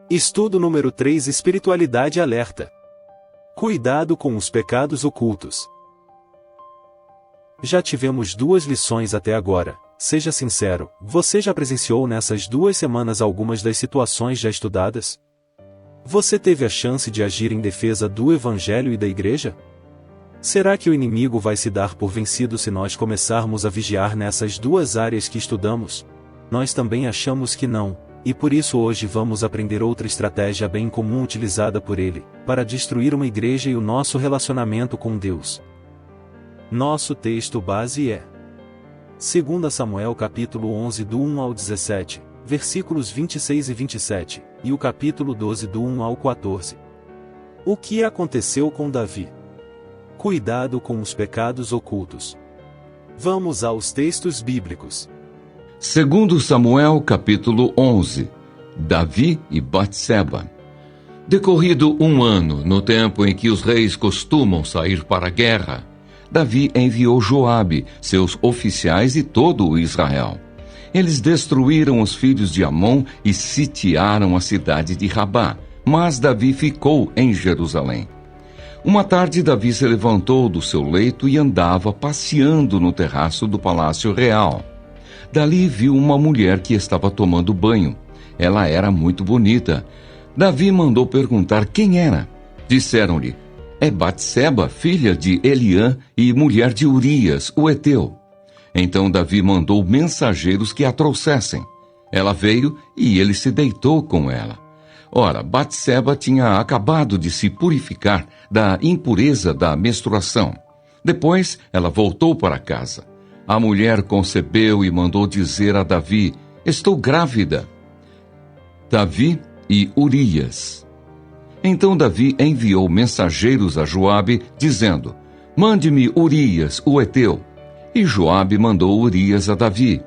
Estudo número 3: Espiritualidade alerta. Cuidado com os pecados ocultos. Já tivemos 2 lições até agora. Seja sincero, você já presenciou nessas 2 semanas algumas das situações já estudadas? Você teve a chance de agir em defesa do Evangelho e da Igreja? Será que o inimigo vai se dar por vencido se nós começarmos a vigiar nessas 2 áreas que estudamos? Nós também achamos que não, e por isso hoje vamos aprender outra estratégia bem comum utilizada por ele, para destruir uma igreja e o nosso relacionamento com Deus. Nosso texto base é 2 Samuel capítulo 11 do 1 ao 17, versículos 26 e 27, e o capítulo 12 do 1 ao 14. O que aconteceu com Davi? Cuidado com os pecados ocultos. Vamos aos textos bíblicos. 2 Samuel capítulo 11. Davi e Batseba. Decorrido 1 ano, no tempo em que os reis costumam sair para a guerra, Davi enviou Joabe, seus oficiais e todo o Israel. Eles destruíram os filhos de Amon e sitiaram a cidade de Rabá, mas Davi ficou em Jerusalém. Uma tarde, Davi se levantou do seu leito e andava passeando no terraço do palácio real. Dali viu uma mulher que estava tomando banho. Ela era muito bonita. Davi mandou perguntar quem era. Disseram-lhe: é Batseba, filha de Eliã e mulher de Urias, o heteu. Então Davi mandou mensageiros que a trouxessem. Ela veio e ele se deitou com ela. Ora, Batseba tinha acabado de se purificar da impureza da menstruação. Depois, ela voltou para casa. A mulher concebeu e mandou dizer a Davi: estou grávida. Davi e Urias. Então Davi enviou mensageiros a Joabe, dizendo: mande-me Urias, o heteu. E Joabe mandou Urias a Davi.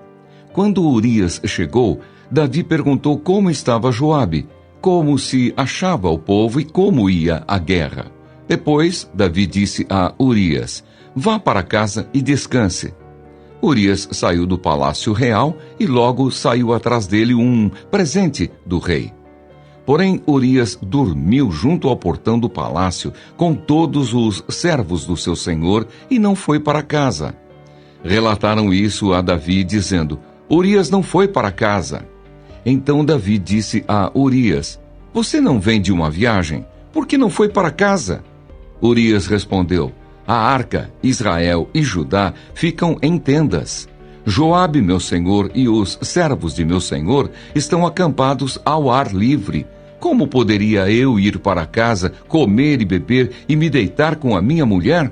Quando Urias chegou, Davi perguntou como estava Joabe, como se achava o povo e como ia a guerra. Depois, Davi disse a Urias: vá para casa e descanse. Urias saiu do palácio real e logo saiu atrás dele um presente do rei. Porém, Urias dormiu junto ao portão do palácio com todos os servos do seu senhor e não foi para casa. Relataram isso a Davi, dizendo: Urias não foi para casa. Então Davi disse a Urias: você não vem de uma viagem? Por que não foi para casa? Urias respondeu: a arca, Israel e Judá ficam em tendas. Joabe, meu senhor, e os servos de meu senhor estão acampados ao ar livre. Como poderia eu ir para casa, comer e beber e me deitar com a minha mulher?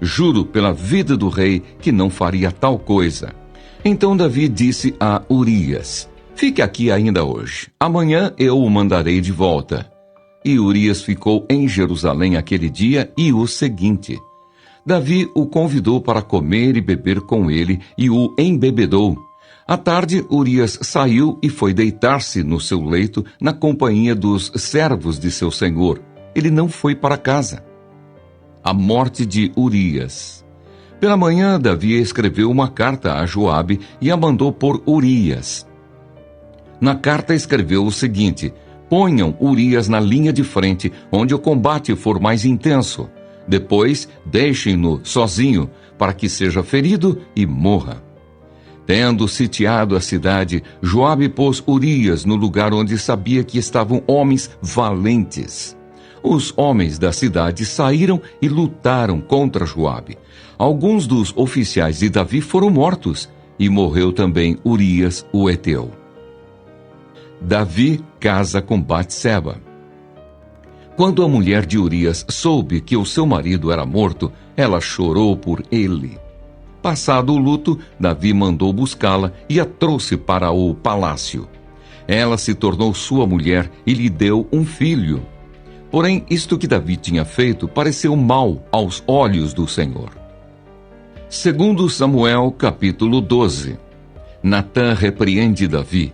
Juro pela vida do rei que não faria tal coisa. Então Davi disse a Urias: fique aqui ainda hoje. Amanhã eu o mandarei de volta. E Urias ficou em Jerusalém aquele dia e o seguinte. Davi o convidou para comer e beber com ele e o embebedou. À tarde, Urias saiu e foi deitar-se no seu leito na companhia dos servos de seu senhor. Ele não foi para casa. A morte de Urias. Pela manhã, Davi escreveu uma carta a Joabe e a mandou por Urias. Na carta escreveu o seguinte: ponham Urias na linha de frente, onde o combate for mais intenso. Depois, deixem-no sozinho, para que seja ferido e morra. Tendo sitiado a cidade, Joabe pôs Urias no lugar onde sabia que estavam homens valentes. Os homens da cidade saíram e lutaram contra Joabe. Alguns dos oficiais de Davi foram mortos, e morreu também Urias, o heteu. Davi casa com Batseba. Quando a mulher de Urias soube que o seu marido era morto, ela chorou por ele. Passado o luto, Davi mandou buscá-la e a trouxe para o palácio. Ela se tornou sua mulher e lhe deu um filho. Porém, isto que Davi tinha feito pareceu mal aos olhos do Senhor. 2 Samuel capítulo 12. Natã repreende Davi.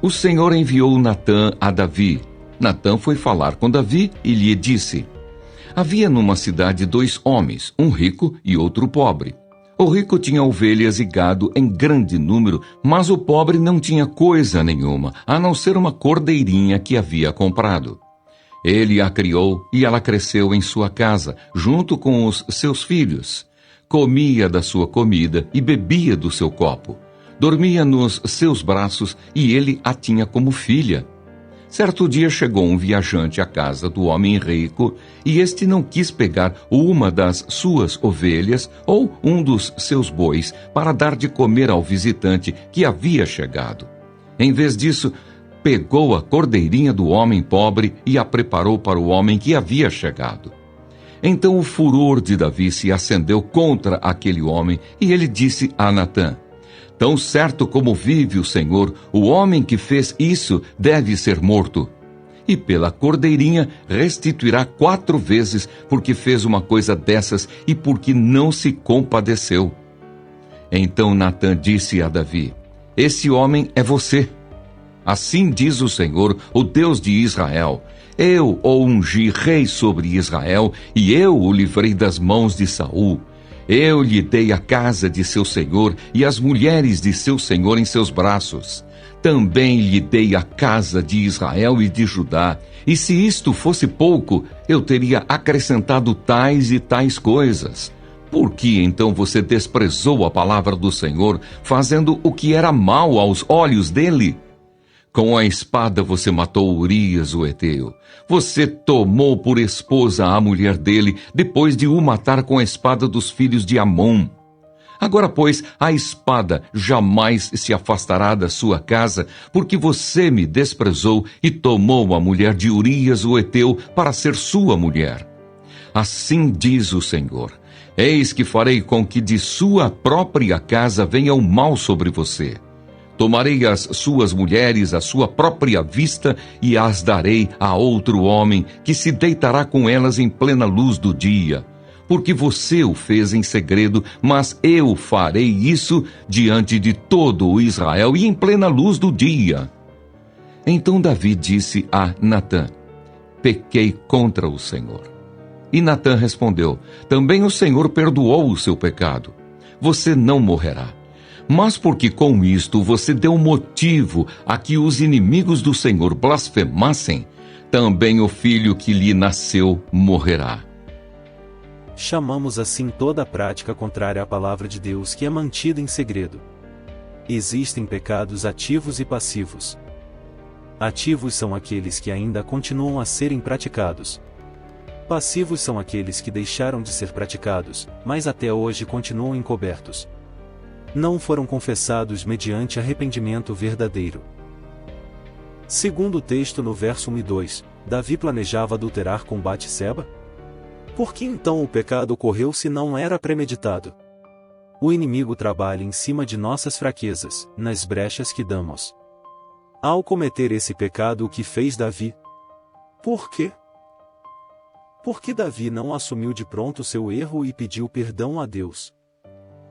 O Senhor enviou Natã a Davi. Natã foi falar com Davi e lhe disse: havia numa cidade 2 homens, um rico e outro pobre. O rico tinha ovelhas e gado em grande número, mas o pobre não tinha coisa nenhuma, a não ser uma cordeirinha que havia comprado. Ele a criou e ela cresceu em sua casa, junto com os seus filhos. Comia da sua comida e bebia do seu copo. Dormia nos seus braços e ele a tinha como filha. Certo dia chegou um viajante à casa do homem rico e este não quis pegar uma das suas ovelhas ou um dos seus bois para dar de comer ao visitante que havia chegado. Em vez disso, pegou a cordeirinha do homem pobre e a preparou para o homem que havia chegado. Então o furor de Davi se acendeu contra aquele homem e ele disse a Natã: Tão certo como vive o Senhor, o homem que fez isso deve ser morto. E pela cordeirinha restituirá 4 vezes, porque fez uma coisa dessas e porque não se compadeceu. Então Natã disse a Davi: Esse homem é você. Assim diz o Senhor, o Deus de Israel: Eu o ungi rei sobre Israel, e eu o livrei das mãos de Saul. Eu lhe dei a casa de seu senhor e as mulheres de seu senhor em seus braços. Também lhe dei a casa de Israel e de Judá. E se isto fosse pouco, eu teria acrescentado tais e tais coisas. Por que então você desprezou a palavra do Senhor, fazendo o que era mal aos olhos dele? Com a espada você matou Urias o Heteu. Você tomou por esposa a mulher dele, depois de o matar com a espada dos filhos de Amon. Agora, pois, a espada jamais se afastará da sua casa, porque você me desprezou e tomou a mulher de Urias o Heteu para ser sua mulher. Assim diz o Senhor: Eis que farei com que de sua própria casa venha o mal sobre você. Tomarei as suas mulheres à sua própria vista e as darei a outro homem, que se deitará com elas em plena luz do dia. Porque você o fez em segredo, mas eu farei isso diante de todo o Israel e em plena luz do dia. Então Davi disse a Natã: Pequei contra o Senhor. E Natã respondeu: Também o Senhor perdoou o seu pecado. Você não morrerá. Mas porque com isto você deu motivo a que os inimigos do Senhor blasfemassem, também o filho que lhe nasceu morrerá. Chamamos assim toda a prática contrária à palavra de Deus que é mantida em segredo. Existem pecados ativos e passivos. Ativos são aqueles que ainda continuam a serem praticados. Passivos são aqueles que deixaram de ser praticados, mas até hoje continuam encobertos. Não foram confessados mediante arrependimento verdadeiro. Segundo o texto no verso 1 e 2, Davi planejava adulterar com Batseba? Por que então o pecado ocorreu se não era premeditado? O inimigo trabalha em cima de nossas fraquezas, nas brechas que damos. Ao cometer esse pecado, o que fez Davi? Por quê? Porque Davi não assumiu de pronto seu erro e pediu perdão a Deus.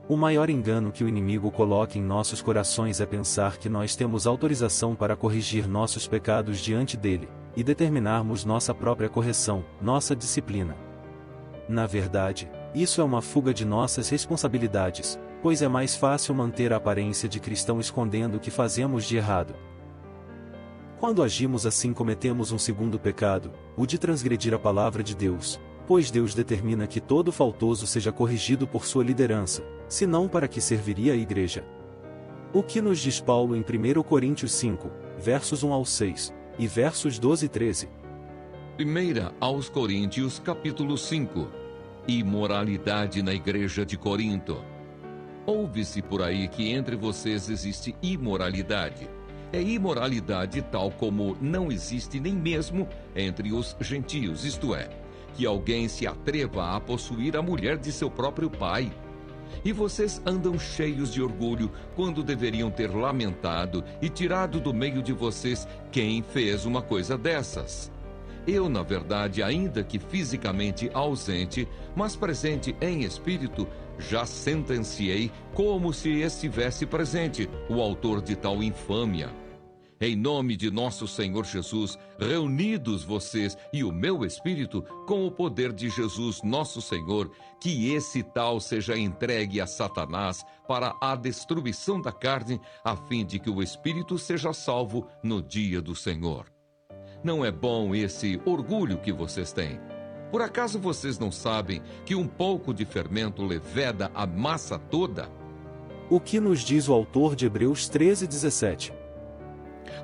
O maior engano que o inimigo coloca em nossos corações é pensar que nós temos autorização para corrigir nossos pecados diante dele, e determinarmos nossa própria correção, nossa disciplina. Na verdade, isso é uma fuga de nossas responsabilidades, pois é mais fácil manter a aparência de cristão escondendo o que fazemos de errado. Quando agimos assim, cometemos um segundo pecado, o de transgredir a palavra de Deus, pois Deus determina que todo faltoso seja corrigido por sua liderança, senão para que serviria a igreja. O que nos diz Paulo em 1 Coríntios 5, versos 1 ao 6, e versos 12 e 13. 1 aos Coríntios, capítulo 5. Imoralidade na igreja de Corinto. Ouve-se por aí que entre vocês existe imoralidade. É imoralidade tal como não existe nem mesmo entre os gentios, isto é, que alguém se atreva a possuir a mulher de seu próprio pai. E vocês andam cheios de orgulho, quando deveriam ter lamentado e tirado do meio de vocês quem fez uma coisa dessas. Eu, na verdade, ainda que fisicamente ausente, mas presente em espírito, já sentenciei como se estivesse presente o autor de tal infâmia. Em nome de nosso Senhor Jesus, reunidos vocês e o meu espírito, com o poder de Jesus, nosso Senhor, que esse tal seja entregue a Satanás para a destruição da carne, a fim de que o espírito seja salvo no dia do Senhor. Não é bom esse orgulho que vocês têm. Por acaso vocês não sabem que um pouco de fermento leveda a massa toda? O que nos diz o autor de Hebreus 13:17?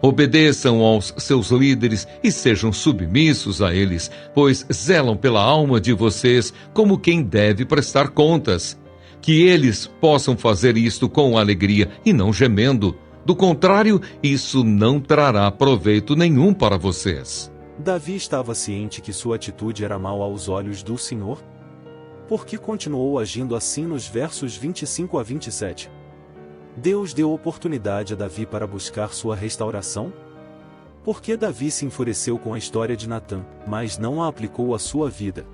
Obedeçam aos seus líderes e sejam submissos a eles, pois zelam pela alma de vocês como quem deve prestar contas. Que eles possam fazer isto com alegria e não gemendo. Do contrário, isso não trará proveito nenhum para vocês. Davi estava ciente que sua atitude era mal aos olhos do Senhor? Por que continuou agindo assim nos versos 25 a 27? Deus deu oportunidade a Davi para buscar sua restauração? Por que Davi se enfureceu com a história de Natã, mas não a aplicou à sua vida?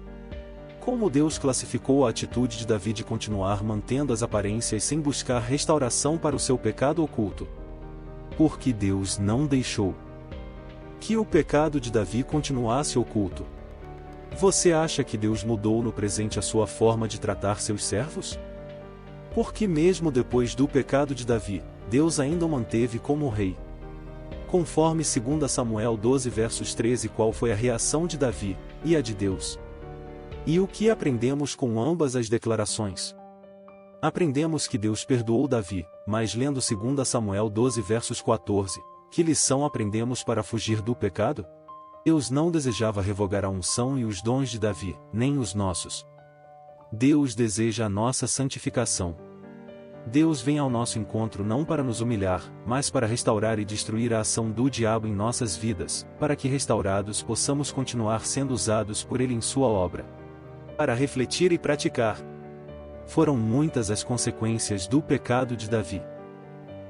Como Deus classificou a atitude de Davi de continuar mantendo as aparências sem buscar restauração para o seu pecado oculto? Porque Deus não deixou que o pecado de Davi continuasse oculto. Você acha que Deus mudou no presente a sua forma de tratar seus servos? Porque mesmo depois do pecado de Davi, Deus ainda o manteve como rei. Conforme 2 Samuel 12 versos 13, qual foi a reação de Davi, e a de Deus? E o que aprendemos com ambas as declarações? Aprendemos que Deus perdoou Davi, mas lendo 2 Samuel 12 versos 14, que lição aprendemos para fugir do pecado? Deus não desejava revogar a unção e os dons de Davi, nem os nossos. Deus deseja a nossa santificação. Deus vem ao nosso encontro não para nos humilhar, mas para restaurar e destruir a ação do diabo em nossas vidas, para que restaurados possamos continuar sendo usados por Ele em sua obra. Para refletir e praticar. Foram muitas as consequências do pecado de Davi.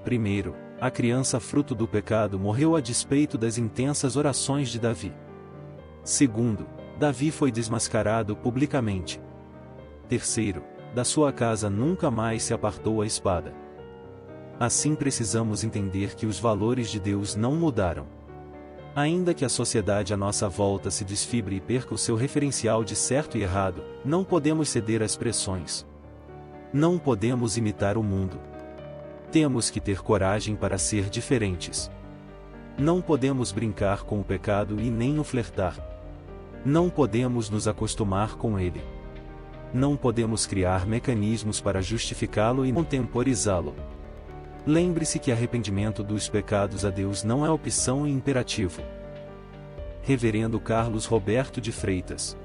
Primeiro, a criança fruto do pecado morreu a despeito das intensas orações de Davi. Segundo, Davi foi desmascarado publicamente. Terceiro, da sua casa nunca mais se apartou a espada. Assim precisamos entender que os valores de Deus não mudaram. Ainda que a sociedade à nossa volta se desfibre e perca o seu referencial de certo e errado, não podemos ceder às pressões. Não podemos imitar o mundo. Temos que ter coragem para ser diferentes. Não podemos brincar com o pecado e nem o flertar. Não podemos nos acostumar com ele. Não podemos criar mecanismos para justificá-lo e contemporizá-lo. Lembre-se que arrependimento dos pecados a Deus não é opção e imperativo. Reverendo Carlos Roberto de Freitas.